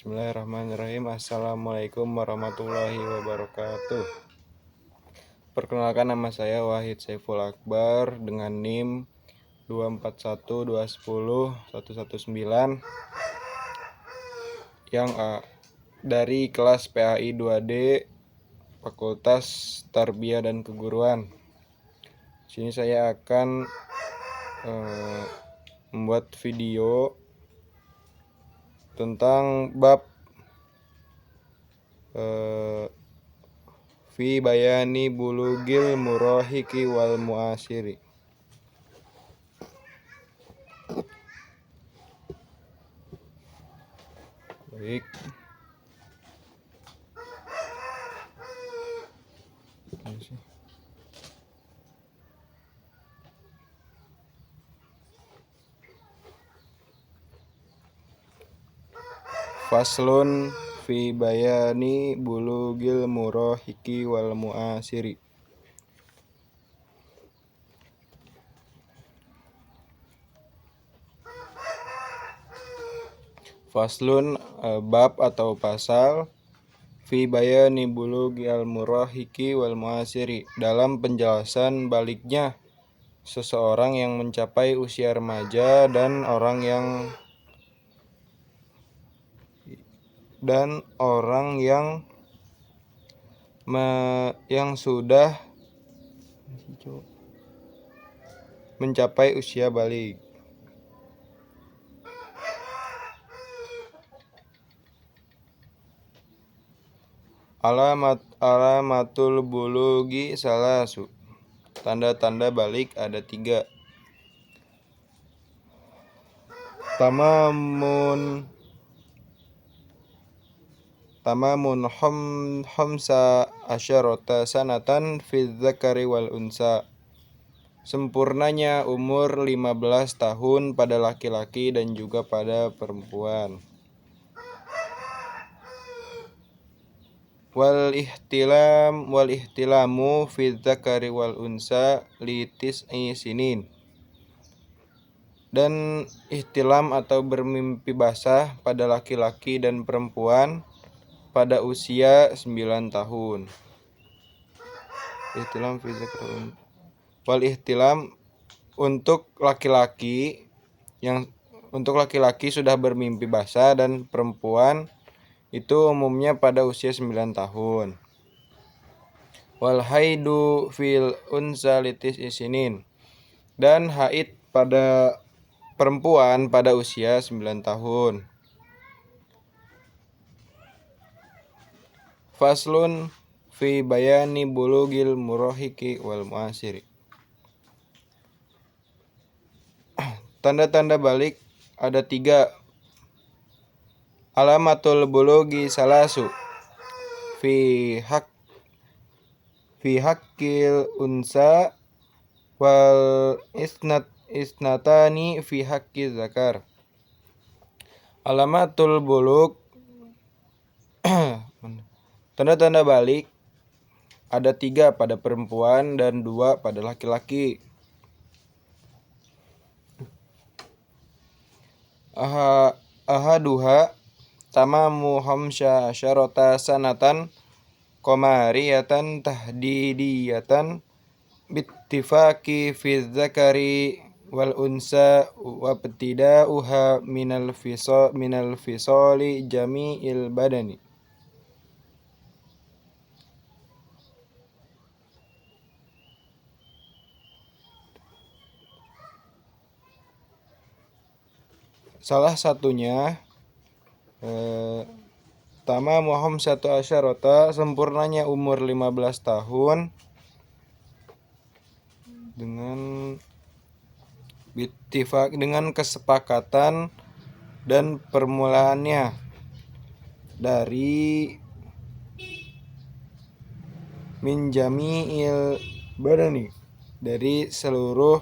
Bismillahirrahmanirrahim. Assalamualaikum warahmatullahi wabarakatuh. Perkenalkan, nama saya Wahid Saiful Akbar dengan NIM 241210119 yang dari kelas PAI 2D Fakultas Tarbiyah dan Keguruan. Sini saya akan membuat video tentang bab fi bayani bulugil murahiki wal muasiri. Baik. Faslun fi bayani bulugil murahiki wal muasiri. Faslun, bab atau pasal fi bayani bulugil murahiki wal muasiri, dalam penjelasan baliknya seseorang yang mencapai usia remaja dan orang yang sudah mencapai usia balik. Alamatul bulugi salasu. Tanda-tanda balik ada 3. Tamamun khamsa asyarata sanatan fi dzakari wal unsa. Sempurnanya umur 15 tahun pada laki-laki dan juga pada perempuan. Wal ihtilamu fi dzakari wal unsa li tis'i sinin. Dan ihtilam atau bermimpi basah pada laki-laki dan perempuan pada usia 9 tahun. Ihtilam fi dzakari wal ihtilam untuk laki-laki sudah bermimpi basah, dan perempuan itu umumnya pada usia 9 tahun. Wal haidu fil unsa litis isinin. Dan haid pada perempuan pada usia 9 tahun. Faslun fi bayani bulugil murahiki wal muasiri. Tanda-tanda balik ada 3. Alamatul bulugi salasu fi haqqil unsa wal isnatani fi haqqi zakar. Alamatul bulug tanda-tanda balik ada 3 pada perempuan dan 2 pada laki-laki. Ahaduha tamamu khamsa asyarata sanatan qamariyatan tahdidiyatan bittifaqi fi dzakari wal unsa wa ibtida'uha minal fisali jami'il badani. Salah satunya tamamu khamsatu asyarata, sempurnanya umur 15 tahun dengan kesepakatan dan permulaannya dari min jami'il badani, dari seluruh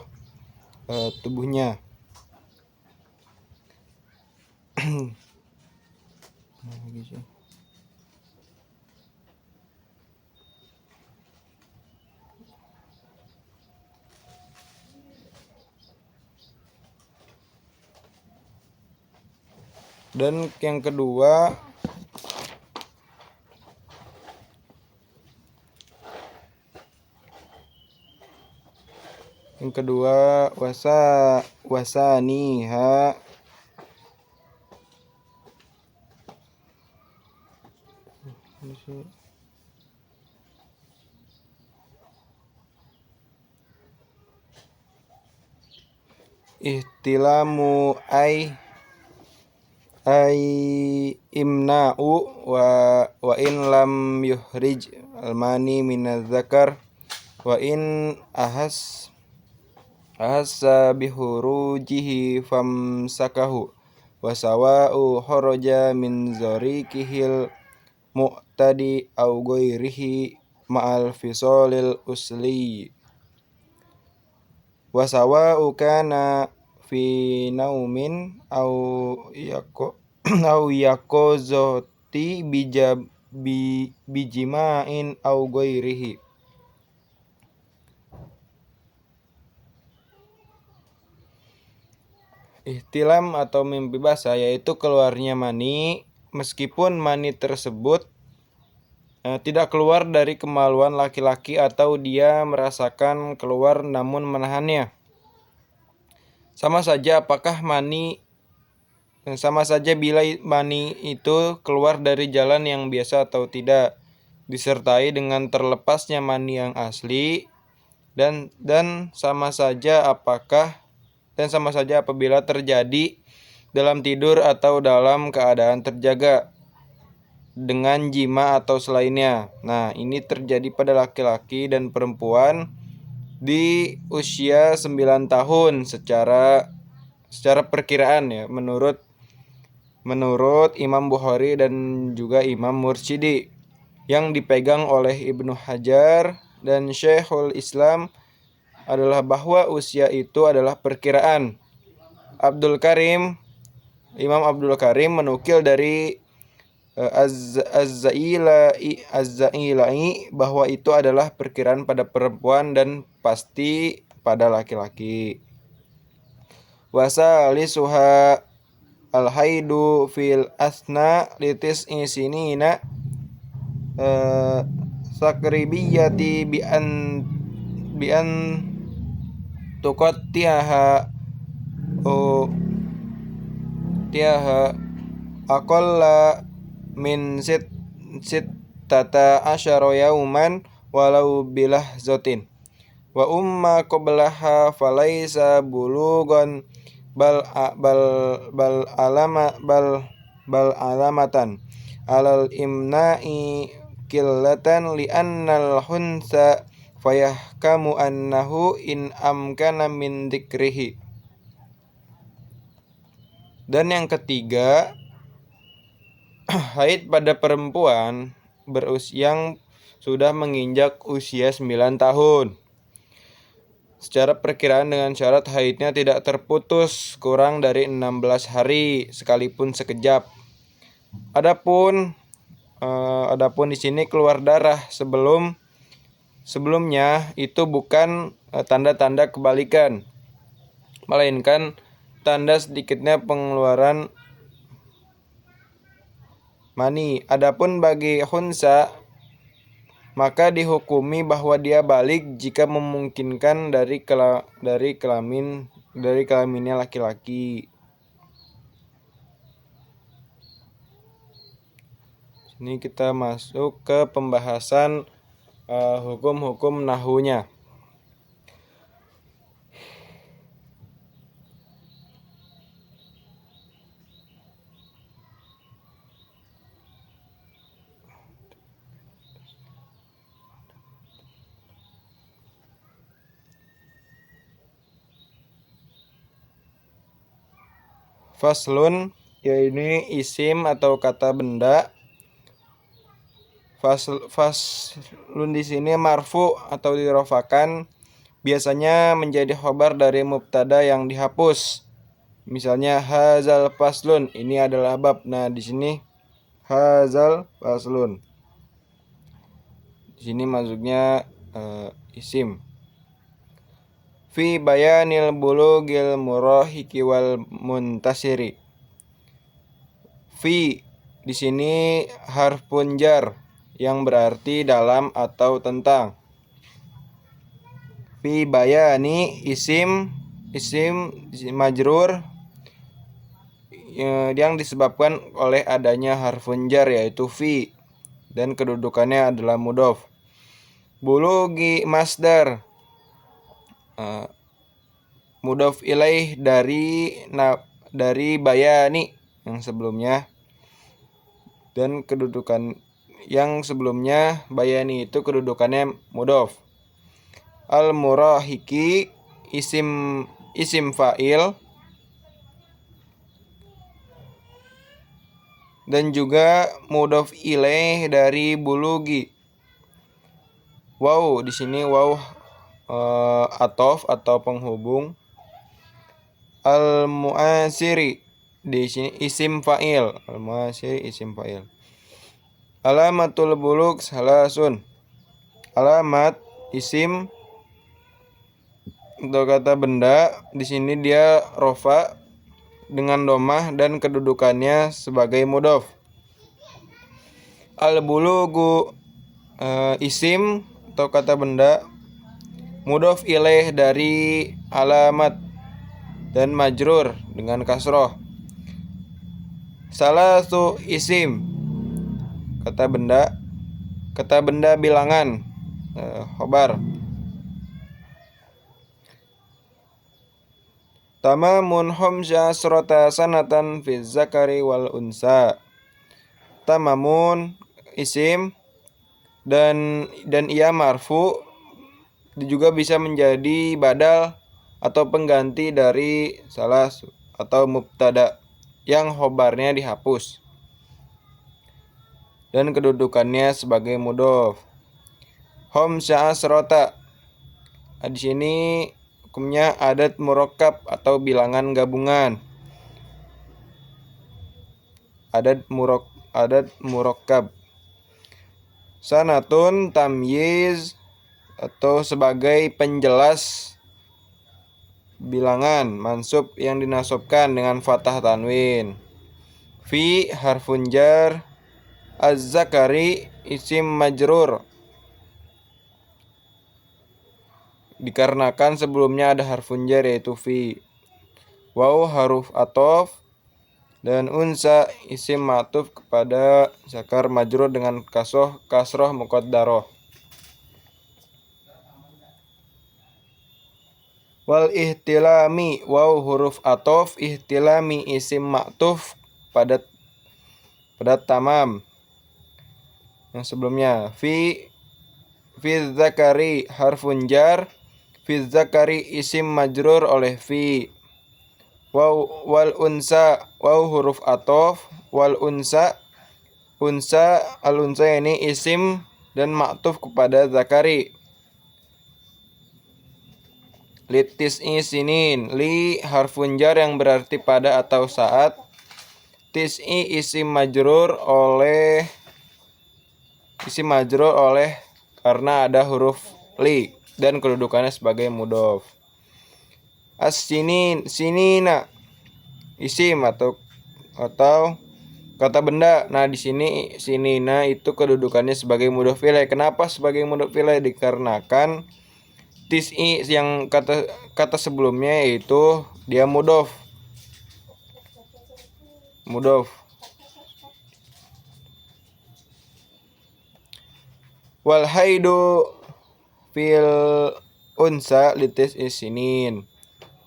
tubuhnya. Dan yang kedua, Yang kedua wasaniha ihtilamu ay imna'u wa in lam yuhrij almani minaz zakar wa in ahassa bihurujihi famsakahu wa sawa'u kharaja min zarikihil mu'tadi au ghairihi ma'al fisolil usli wa sawa'u kana fi naumin au yakozoti bijima'in au ghairihi. Ihtilam atau mimpi basah yaitu keluarnya mani meskipun mani tersebut tidak keluar dari kemaluan laki-laki atau dia merasakan keluar namun menahannya. Sama saja bila mani itu keluar dari jalan yang biasa atau tidak, disertai dengan terlepasnya mani yang asli dan sama saja apabila terjadi dalam tidur atau dalam keadaan terjaga dengan jima atau selainnya. Nah, ini terjadi pada laki-laki dan perempuan di usia 9 tahun secara perkiraan ya, menurut Imam Bukhari dan juga Imam Mursyidi, yang dipegang oleh Ibnu Hajar dan Syekhul Islam adalah bahwa usia itu adalah perkiraan. Imam Abdul Karim menukil dari Az-Zailai bahwa itu adalah perkiraan pada perempuan dan pasti pada laki-laki. Wasalisuha al-haidu fil asna litis isinina sakribiyati bi an tuqattiha aqalla min sittata asyara yauman walau bilah zotin wa umma qablaha falaisa bulugan bal alamatan alal imna'i qillatan li annal hunsa fayahkamu annahu in amkana min dzikrihi. Dan yang ketiga, haid pada perempuan yang sudah menginjak usia 9 tahun. Secara perkiraan dengan syarat haidnya tidak terputus kurang dari 16 hari sekalipun sekejap. Adapun di sini keluar darah sebelumnya itu bukan tanda-tanda kebalikan, melainkan tanda sedikitnya pengeluaran mani. Adapun bagi khunsa, maka dihukumi bahwa dia balik jika memungkinkan dari kelaminnya laki-laki. Ini kita masuk ke pembahasan hukum-hukum nahunya. Faslun, yaitu isim atau kata benda. Faslun di sini marfu atau dirofakan biasanya menjadi khobar dari mubtada yang dihapus. Misalnya hazal faslun, ini adalah bab. Nah, di sini hazal faslun. Di sini masuknya isim. Fi bayanil bulugil murahiki wal muntasiri. Fi di sini harfun jar yang berarti dalam atau tentang. fi bayani isim majrur yang disebabkan oleh adanya harfun jar yaitu fi dan kedudukannya adalah mudhof. Bulugi masdar mudhof ilaih dari bayani yang sebelumnya, dan kedudukan yang sebelumnya bayani itu kedudukannya mudhof. Al murahiki isim fa'il dan juga mudhof ilaih dari bulugi. Wow, di sini wow atof atau penghubung. Al muasiri di sini isim fa'il. Al muasiri isim fa'il. Alamatul bulug salasun. Alamat isim untuk kata benda di sini dia rofa dengan domah dan kedudukannya sebagai mudhof. Al bulugu isim atau kata benda mudhof ilaih dari alamat dan majrur dengan kasroh. Salasu isim kata benda bilangan khobar. Tamamun khamsa asrata sanatan fi zakari wal unsa. Tamamun isim dan ia marfu juga bisa menjadi badal atau pengganti dari salah atau mubtada yang khobarnya dihapus dan kedudukannya sebagai mudhof. Khamsa asrota di sini hukumnya adat murakkab atau bilangan gabungan. Adat murakkab. Sanatun tamyiz atau sebagai penjelas bilangan mansub yang dinasobkan dengan fathah tanwin. Fi harfun jar. Az-zakari isim majrur dikarenakan sebelumnya ada harfun jar yaitu fi. Waw haruf atof dan unsa isim ma'tuf kepada zakar majrur dengan kasroh muqaddaroh. Wal ihtilami waw huruf atof ihtilami isim ma'tuf pada tamam yang sebelumnya. Fi zakari harfun jar. Fi zakari isim majrur oleh fi. Wal unsa waw huruf atof. Wal unsa al unsa ini isim dan ma'tuf kepada zakari. Litis'i sinin li harfun jar yang berarti pada atau saat. Tis'i isim majrur oleh karena ada huruf li dan kedudukannya sebagai mudhof. Sinina isim atau kata benda. Nah di sini sinina itu kedudukannya sebagai mudhof ilaih. Kenapa sebagai mudhof ilaih? Dikarenakan tis'i yang kata sebelumnya yaitu dia mudhof. Wal haidu fil unsa litis isinin.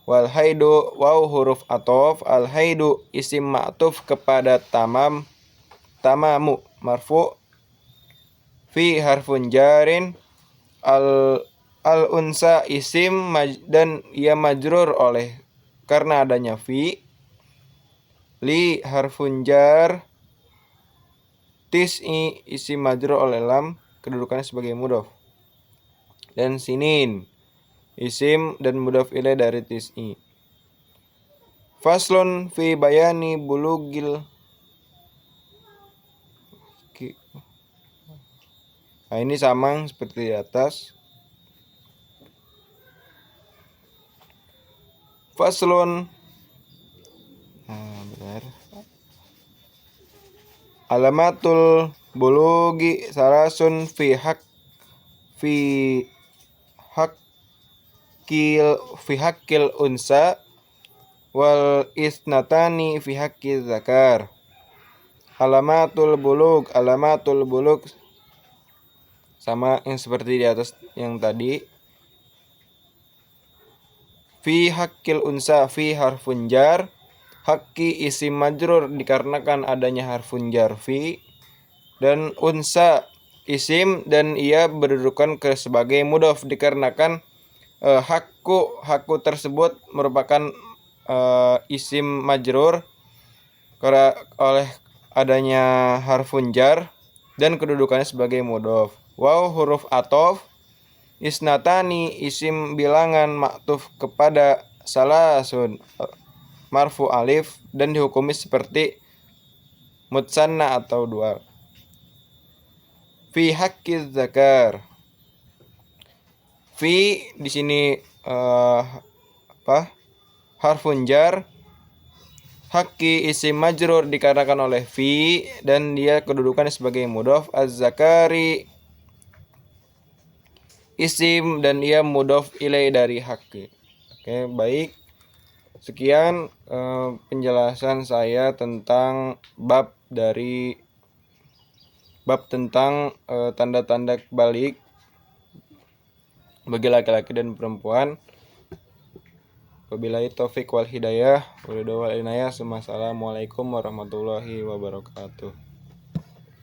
Wal haidu waw huruf atof. Al haidu isim ma'tuf kepada tamamu marfu. Fi harfun jarin. Al unsa isim dan ia majrur oleh karena adanya fi. Li harfun jar. Tis'i isim majrur oleh lam kedudukannya sebagai mudhof. Dan sinin isim dan mudhof ilaih dari tis'i. Faslun fi bayani bulugil. Nah ini sama seperti di atas. Faslun alamatul bulugi salasun fi hak haqqil unsa wal isnatani fi haqqi zakar. Alamatul bulug sama yang seperti di atas yang tadi. Fi haqqil unsa, fi harfun jar, haqqi isim majrur dikarenakan adanya harfun jar fi, dan unsa isim dan ia berdudukan sebagai mudhof dikarenakan hakku tersebut merupakan isim majrur karena oleh adanya harfun jar dan kedudukannya sebagai mudhof. Waw huruf atof, isnatani isim bilangan maktuf kepada salasun marfu alif dan dihukumi seperti mutsanna atau dual. Fi haqqi zakar. Fi di sini harfun jar, haqqi isim majrur dikarenakan oleh fi dan dia kedudukannya sebagai mudhof, az-zakari isim dan ia mudhof ilai dari haqqi. Oke, baik. Sekian penjelasan saya tentang bab tentang tanda-tanda balik bagi laki-laki dan perempuan. Wabillahi taufik wal hidayah. Wassalamualaikum warahmatullahi wabarakatuh.